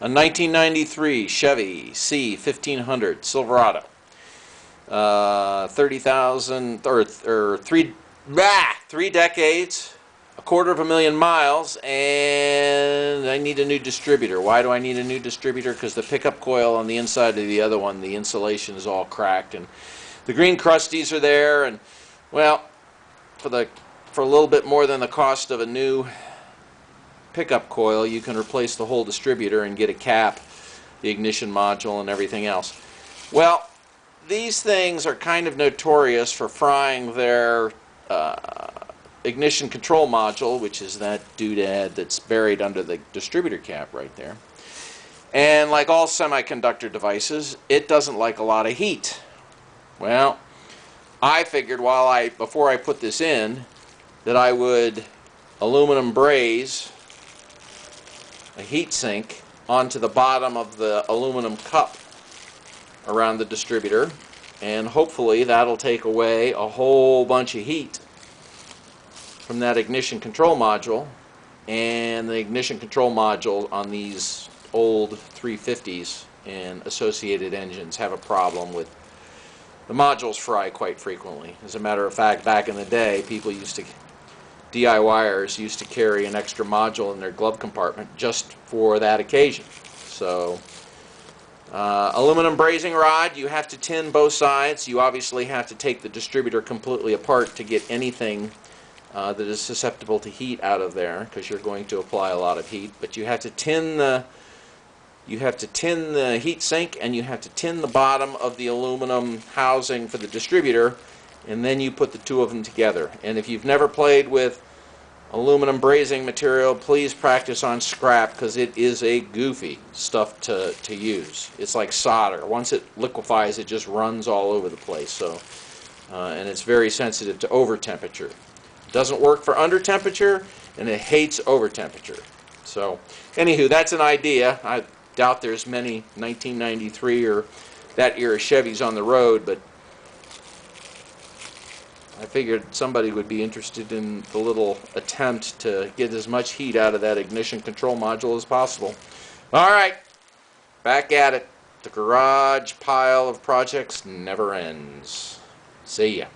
A 1993 Chevy C1500 Silverado. 30,000 or three decades, 250,000 miles, and I need a new distributor. Why do I need a new distributor? Because the pickup coil on the inside of the other one, the insulation is all cracked, and the green crusties are there. And well, for a little bit more than the cost of a new pickup coil, you can replace the whole distributor and get a cap, the ignition module, and everything else. Well, these things are kind of notorious for frying their ignition control module, which is that doodad that's buried under the distributor cap right there. And like all semiconductor devices, it doesn't like a lot of heat. Well, I figured before I put this in, that I would aluminum braze a heat sink onto the bottom of the aluminum cup around the distributor, and hopefully that'll take away a whole bunch of heat from that ignition control module. And the ignition control module on these old 350s and associated engines have a problem with the modules fry quite frequently. As a matter of fact, back in the day, DIYers used to carry an extra module in their glove compartment just for that occasion. So aluminum brazing rod, you have to tin both sides. You obviously have to take the distributor completely apart to get anything that is susceptible to heat out of there, because you're going to apply a lot of heat. But you have to tin the heat sink, and you have to tin the bottom of the aluminum housing for the distributor, and then you put the two of them together. And if you've never played with aluminum brazing material, please practice on scrap, because it is a goofy stuff to use. It's like solder. Once it liquefies, it just runs all over the place. So, and it's very sensitive to over temperature. It doesn't work for under temperature, and it hates over temperature. So, anywho, that's an idea. I doubt there's many 1993 or that era Chevys on the road, but I figured somebody would be interested in the little attempt to get as much heat out of that ignition control module as possible. All right, back at it. The garage pile of projects never ends. See ya.